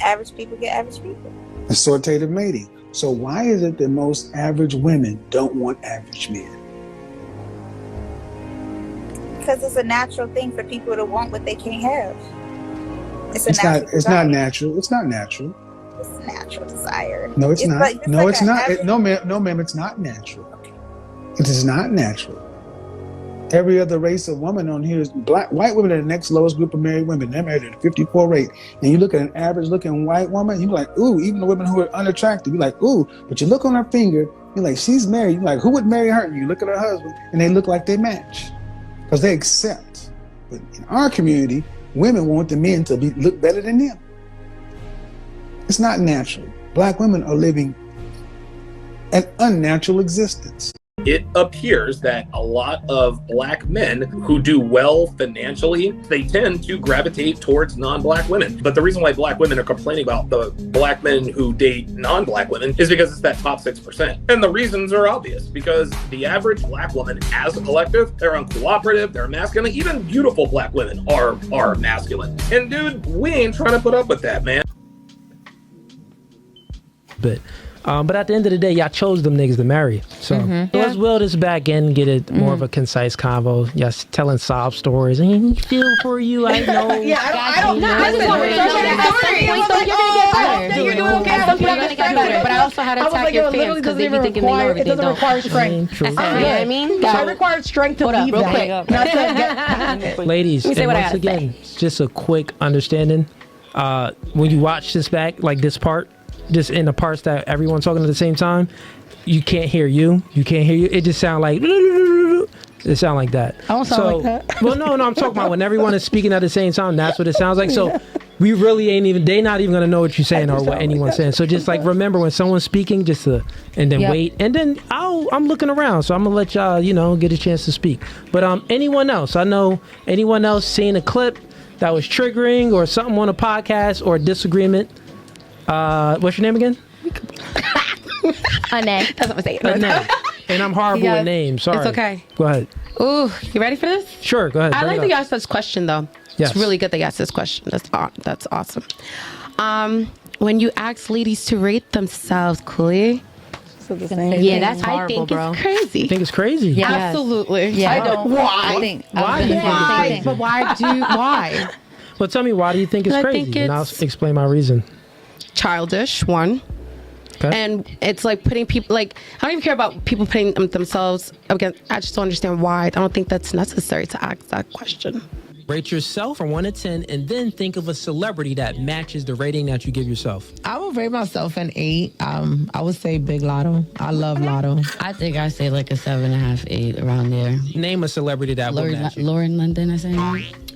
average people get average people. Assortative mating. So why is it that most average women don't want average men? Because it's a natural thing for people to want what they can't have. It's not natural. It's not natural. It's a natural desire. No, it's not. No, like it's not. No, ma'am, it's not natural. Okay. It is not natural. Every other race of woman on here is white women are the next lowest group of married women. They're married at a 54 rate. And you look at an average looking white woman, you're like, ooh, even the women who are unattractive, you're like, ooh, but you look on her finger, you're like, she's married. You're like, who would marry her? You look at her husband and they look like they match because they accept. But in our community, women want the men to look better than them. It's not natural. Black women are living an unnatural existence. It appears that a lot of black men who do well financially, they tend to gravitate towards non-black women. But the reason why black women are complaining about the black men who date non-black women is because it's that top 6%. And the reasons are obvious, because the average black woman as a collective, they're uncooperative, they're masculine. Even beautiful black women are masculine. And dude, we ain't trying to put up with that, man. But at the end of the day, y'all chose them niggas to marry. So let's wheel this back and get it more of a concise convo. Yes, telling sob stories. I feel for you. I know. I don't know. I just want to you're doing okay. At some point, you're going to get better. But I also had to attack your fans because they be thinking they know everything. It doesn't require strength. You know what I mean? I required strength to leave that. Ladies, and once again, just a quick understanding. When you watch this back, like this part, just in the parts that everyone's talking at the same time, you can't hear you. You can't hear you. It just sounds like it sound like that. I don't sound like that. Well, no, I'm talking about when everyone is speaking at the same time. That's what it sounds like. So we really ain't even. They not even gonna know what you're saying or what anyone's saying. So just like remember when someone's speaking, and then wait, and then I'm looking around. So I'm gonna let y'all get a chance to speak. But anyone else? I know anyone else seen a clip that was triggering or something on a podcast or a disagreement. What's your name again? Annette. That's what I'm saying. Annette. And I'm horrible with names. Sorry. It's okay. Go ahead. Ooh, you ready for this? Sure, go ahead. I like that you asked this question, though. Yes. It's really good that you asked this question. That's awesome. When you ask ladies to rate themselves, Cooley. Yeah, that's horrible, bro. It's crazy. You think it's crazy? Yeah. Absolutely. Yeah. I don't. Why? Why? But why? Well, tell me, why do you think it's crazy? And I'll explain my reason. Childish, one. Okay. And it's like putting people, I don't even care about people putting themselves against. I just don't understand why. I don't think that's necessary to ask that question. Rate yourself from 1 to 10 and then think of a celebrity that matches the rating that you give yourself. I would rate myself an 8. I would say Big Lotto. I love Lotto. I think I say like a 7.5, 8 around there. Name a celebrity that would match you. Lauren London, I say.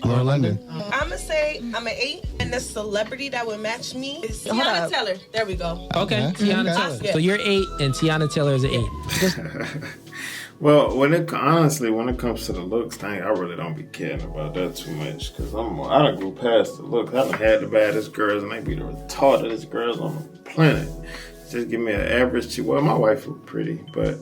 Lauren London. I'm going to say I'm an 8, and the celebrity that would match me is Tiana Taylor. There we go. Okay, Tiana Taylor. Yeah. So you're 8 and Tiana Taylor is an 8. Well, when it comes to the looks thing, I really don't be caring about that too much because I done grew past the looks. I done had the baddest girls and they be the retardedest girls on the planet. Just give me an average. Well, my wife look pretty, but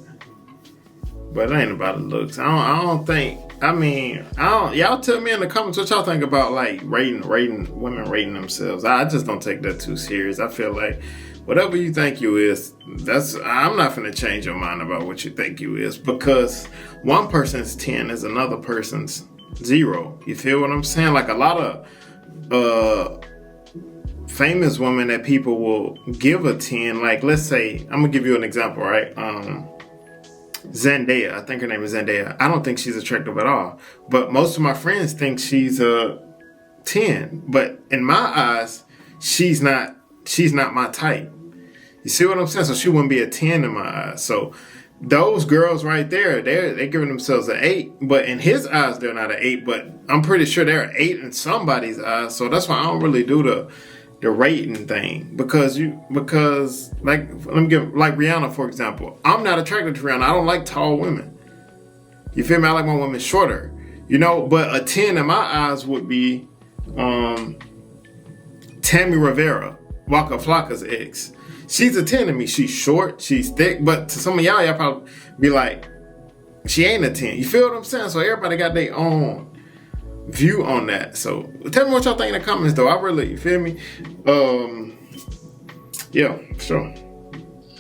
it ain't about the looks. I don't think. I mean, y'all tell me in the comments what y'all think about rating women rating themselves. I just don't take that too serious. I feel like whatever you think you is, I'm not finna change your mind about what you think you is because one person's 10 is another person's 0. You feel what I'm saying? Like a lot of famous women that people will give a 10. Like let's say, I'm gonna give you an example, right? Zendaya, I think her name is Zendaya. I don't think she's attractive at all, but most of my friends think she's a 10. But in my eyes, she's not my type. You see what I'm saying? So she wouldn't be a 10 in my eyes. So those girls right there, they're giving themselves an 8. But in his eyes, they're not an 8. But I'm pretty sure they're an 8 in somebody's eyes. So that's why I don't really do the rating thing. Because like let me give like Rihanna, for example. I'm not attracted to Rihanna. I don't like tall women. You feel me? I like my women shorter. But a 10 in my eyes would be Tammy Rivera, Waka Flocka's ex. She's a 10 to me. She's short, she's thick, but to some of y'all probably be like, she ain't a 10. You feel what I'm saying? So everybody got their own view on that. So tell me what y'all think in the comments, though. I really, you feel me? Yeah, sure.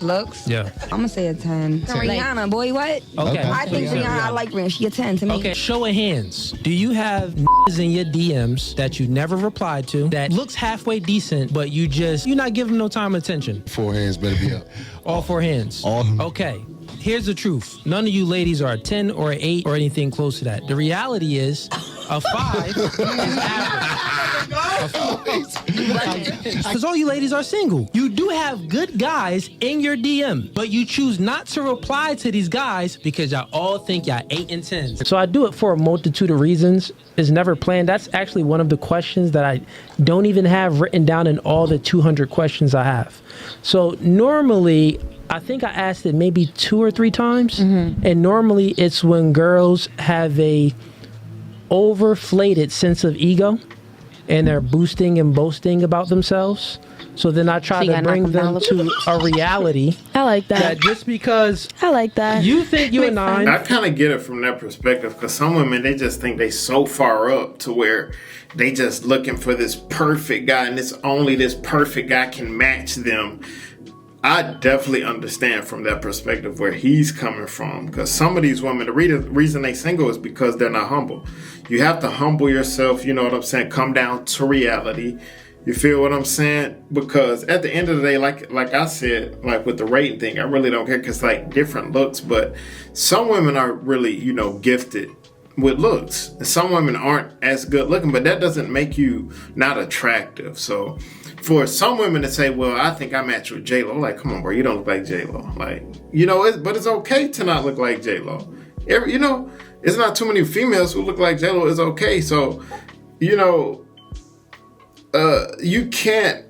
Looks? Yeah. I'm gonna say a 10. Rihanna, boy, what? Okay. I think Rihanna, I like Rihanna. She a 10 to me. Okay, show of hands. Do you have n***s in your DMs that you never replied to that looks halfway decent, but you're not giving no time or attention? 4 hands better be up. All 4 hands? All. Okay. Here's the truth. None of you ladies are a 10 or an 8 or anything close to that. The reality is a 5 is average. Because all you ladies are single. You do have good guys in your DM, but you choose not to reply to these guys because y'all all think y'all 8 and 10s. So I do it for a multitude of reasons. It's never planned. That's actually one of the questions that I don't even have written down in all the 200 questions I have. So normally, I think I asked it maybe 2 or 3 times. Mm-hmm. And normally it's when girls have a overflated sense of ego and they're boosting and boasting about themselves. So then I try to bring them to a reality. I like that. Just because I like that. You think you're a 9. I kind of get it from that perspective because some women, they just think they so far up to where they just looking for this perfect guy and only this perfect guy can match them. I definitely understand from that perspective where he's coming from, because some of these women, the reason they single is because they're not humble. You have to humble yourself, you know what I'm saying? Come down to reality. You feel what I'm saying? Because at the end of the day, like I said, like with the rating thing, I really don't care because like different looks, but some women are really, gifted with looks. And some women aren't as good looking, but that doesn't make you not attractive. So for some women to say, well, I think I match with J-Lo, like, come on, bro, you don't look like J-Lo. Like, but it's okay to not look like J-Lo. It's not too many females who look like J-Lo. It's okay. So, you can't,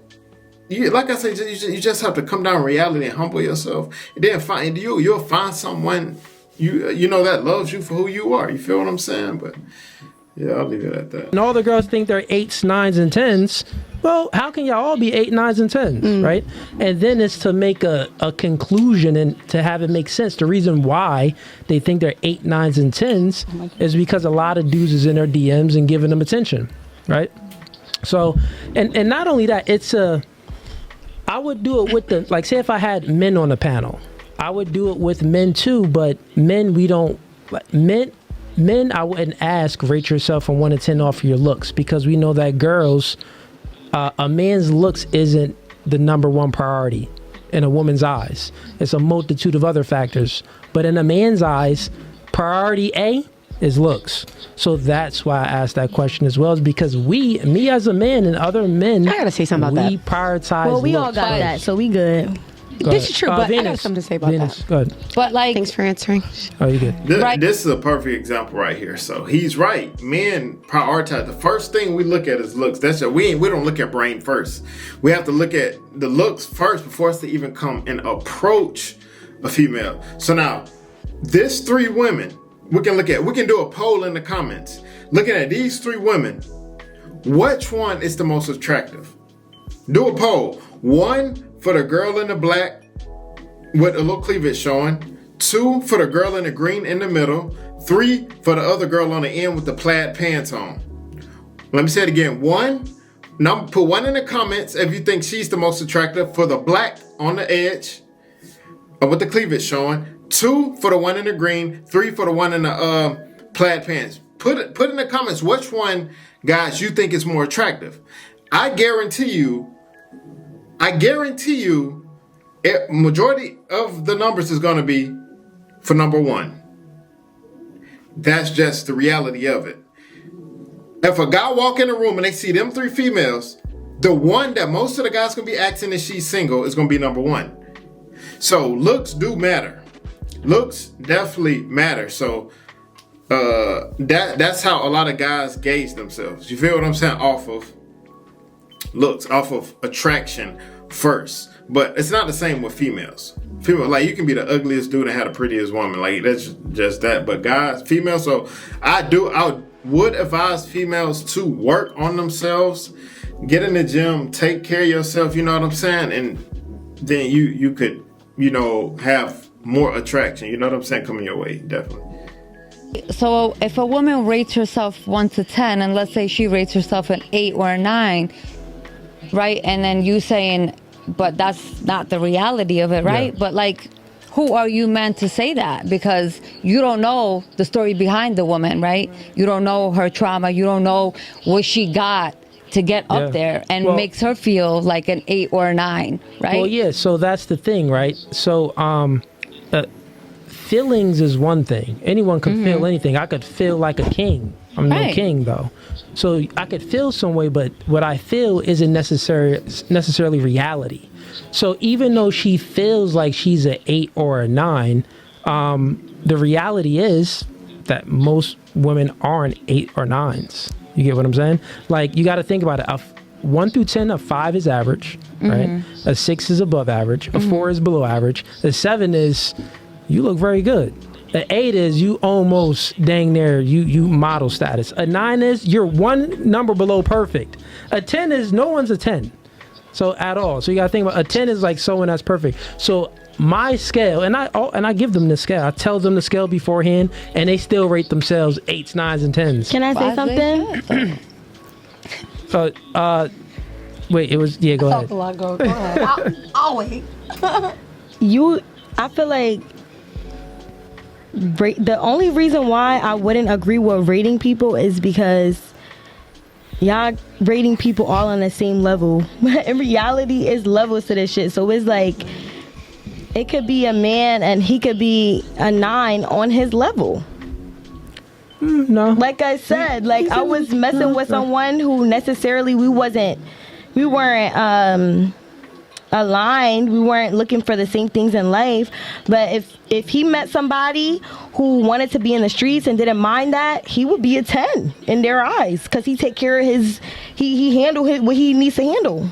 like I said, you just have to come down to reality and humble yourself. And then you'll find someone, that loves you for who you are. You feel what I'm saying? But yeah, I'll leave it at that. And all the girls think they're 8s, 9s, and 10s. Well, how can y'all all be 8, 9s, and 10s, right? And then it's to make a conclusion and to have it make sense. The reason why they think they're 8, 9s, and 10s is because a lot of dudes is in their DMs and giving them attention, right? So, and not only that, I would do it with like, say if I had men on the panel, I would do it with men too, but men, I wouldn't ask, rate yourself from 1 to 10 off of your looks, because we know that girls, a man's looks isn't the number one priority in a woman's eyes. It's a multitude of other factors. But in a man's eyes, priority A is looks. So that's why I asked that question as well, is because me as a man and other men, I gotta say something about that. We prioritize Well, we looks all got first. that, so we good. This is true, but I got something to say about that. Go ahead. But thanks for answering. Oh, you good? This is a perfect example right here. So he's right. Men prioritize. The first thing we look at is looks. We don't look at brain first. We have to look at the looks first before us to even come and approach a female. So now, this 3 women, we can do a poll in the comments. Looking at these 3 women, which one is the most attractive? Do a poll. 1 for the girl in the black with a little cleavage showing. 2 for the girl in the green in the middle. 3 for the other girl on the end with the plaid pants on. Let me say it again. Put 1 in the comments if you think she's the most attractive for the black on the edge with the cleavage showing. 2 for the one in the green. 3 for the one in the plaid pants. Put in the comments which one, guys, you think is more attractive. I guarantee you, majority of the numbers is going to be for number 1. That's just the reality of it. If a guy walk in the room and they see them 3 females, the one that most of the guys going to be asking if she's single is going to be number 1. So looks do matter. Looks definitely matter. So that's how a lot of guys gauge themselves. You feel what I'm saying? Off of looks, off of attraction first. But it's not the same with females. Like, you can be the ugliest dude and have the prettiest woman. Like, that's just that. But guys, females, so I would advise females to work on themselves, get in the gym, take care of yourself, you know what I'm saying? And then you could, have more attraction, you know what I'm saying, coming your way, definitely. So if a woman rates herself 1 to 10, and let's say she rates herself an 8 or a 9, right? And then you saying, but that's not the reality of it, right? Yeah. But like, who are you meant to say that? Because you don't know the story behind the woman, right? You don't know her trauma. You don't know what she got to get up there and makes her feel like an 8 or a 9, right? Well, yeah, so that's the thing, right? So feelings is one thing. Anyone can feel anything. I could feel like a king. I'm no king, though. So I could feel some way, but what I feel isn't necessarily reality. So even though she feels like she's an 8 or a 9, the reality is that most women aren't 8 or 9s. You get what I'm saying? Like, you got to think about it. 1 through 10, a 5 is average, right? A 6 is above average. A 4 is below average. A 7 is, you look very good. An 8 is, you almost dang near, you model status. A 9 is, you're one number below perfect. A 10 is, no one's a 10. So at all. So you got to think about, a 10 is like someone that's perfect. So my scale, and I give them the scale. I tell them the scale beforehand, and they still rate themselves 8s, 9s, and 10s. Can I say something? Wait, it was, yeah, go ahead. Go ahead. I'll wait. I feel like the only reason why I wouldn't agree with rating people is because y'all rating people all on the same level. But in reality, it's levels to this shit. So it's like, it could be a man and he could be a 9 on his level. No. Like I said, like I was messing with someone who necessarily we weren't aligned. We weren't looking for the same things in life. But if he met somebody who wanted to be in the streets and didn't mind that, he would be a 10 in their eyes because he take care of he handle what he needs to handle.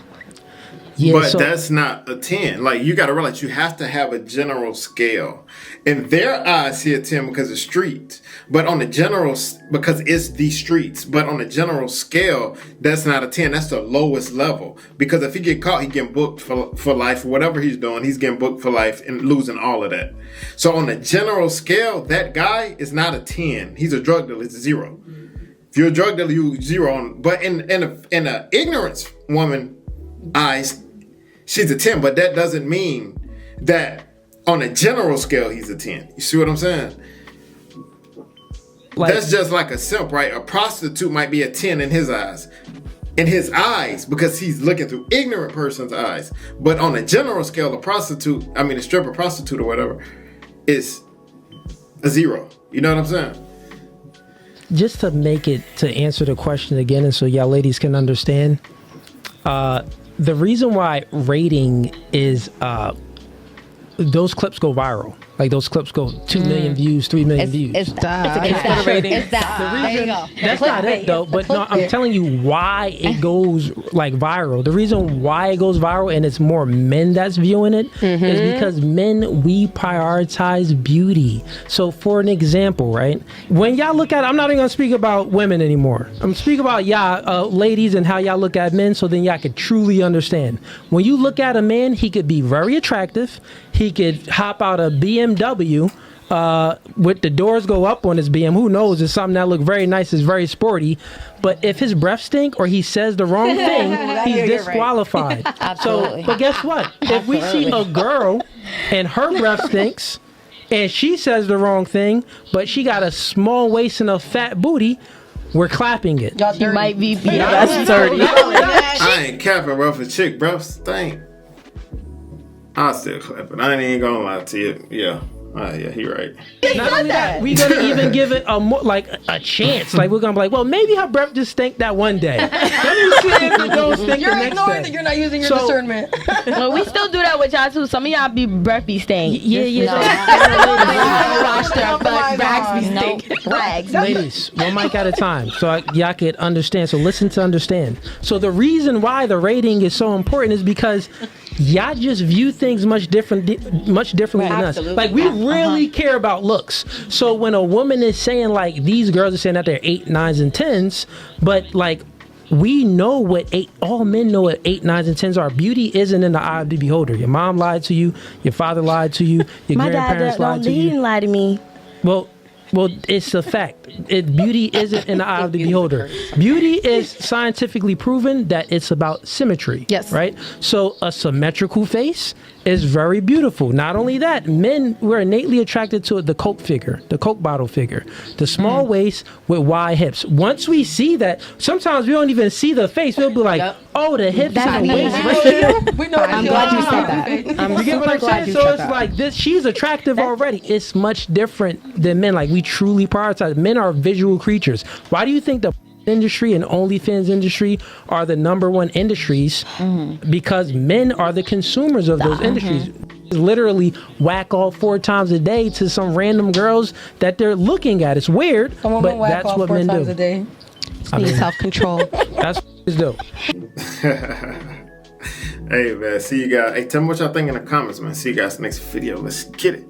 Yeah, but that's not a 10. Like, you got to realize you have to have a general scale. In their eyes, he a 10 because it's streets. But on the general, because it's the streets. But on the general scale, that's not a 10. That's the lowest level. Because if he get caught, he getting booked for life. Whatever he's doing, he's getting booked for life and losing all of that. So on the general scale, that guy is not a 10. He's a drug dealer. It's a 0. If you're a drug dealer, you 0. But in a ignorance woman eyes, she's a 10, but that doesn't mean that on a general scale, he's a 10. You see what I'm saying? Like, that's just like a simp, right? A prostitute might be a 10 in his eyes. In his eyes, because he's looking through ignorant person's eyes. But on a general scale, a stripper, prostitute, or whatever, is a 0. You know what I'm saying? Just to answer the question again, and so y'all ladies can understand, the reason why rating is those clips go viral. Like, those clips go 2 million views, 3 million views. It's a rating. It's that. The reason, there you go. that's not it, though. But no, I'm telling you why it goes like viral. The reason why it goes viral, and it's more men that's viewing it, is because men, we prioritize beauty. So for an example, right? When y'all look at, I'm not even gonna speak about women anymore. I'm speaking about y'all ladies and how y'all look at men, so then y'all could truly understand. When you look at a man, he could be very attractive. He could hop out a BMW with the doors go up on his BM. Who knows? It's something that look very nice. It's very sporty. But if his breath stink or he says the wrong thing, he's disqualified. Right. Absolutely. So, but guess what? If we see a girl and her breath stinks and she says the wrong thing, but she got a small waist and a fat booty, we're clapping it. She might be that's dirty. I ain't capping, bro. If a chick breath stink, I'll still clap it. I ain't even gonna lie to you. Yeah. Yeah, he right. Not only that, we're gonna even give it a chance. Like, we're gonna be like, well, maybe her breath just stank that one day. Let me see if it don't stink You're the next ignoring day. that you're not using your discernment. Well, we still do that with y'all too. Some of y'all be breath be stank. Yeah. Rags be stink. Rags. Ladies, one mic at a time, so y'all could understand. So listen to understand. So the reason why the rating is so important is because y'all just view things much differently than us. Like, we really care about looks. So when a woman is saying, like, these girls are saying that they're 8, 9s, and 10s, but like, we know all men know what 8, 9s, and 10s are. Beauty isn't in the eye of the beholder. Your mom lied to you, your father lied to you, your grandparents lied to you. He didn't lie to me. Well, Well, it's a fact. Beauty isn't in the eye of the beholder. Beauty is scientifically proven that it's about symmetry. Yes. Right? So a symmetrical face is very beautiful. Not only that, men, we're innately attracted to the Coke figure, the Coke bottle figure, the small waist with wide hips. Once we see that, sometimes we don't even see the face. We'll be like, oh, the hips and the waist. We know. I'm glad you said that. I'm super glad you said that. So it's like this. She's attractive already. It's much different than men. Like we truly prioritize. Men are visual creatures. Why do you think the industry and OnlyFans industry are the number one industries? Because men are the consumers of those industries. Literally whack off 4 times a day to some random girls that they're looking at. It's weird, but that's what men do. A day. I mean, Self-control. That's what it's dope. Hey man, see you guys. Hey, tell me what y'all think in the comments, man. See you guys next video. Let's get it.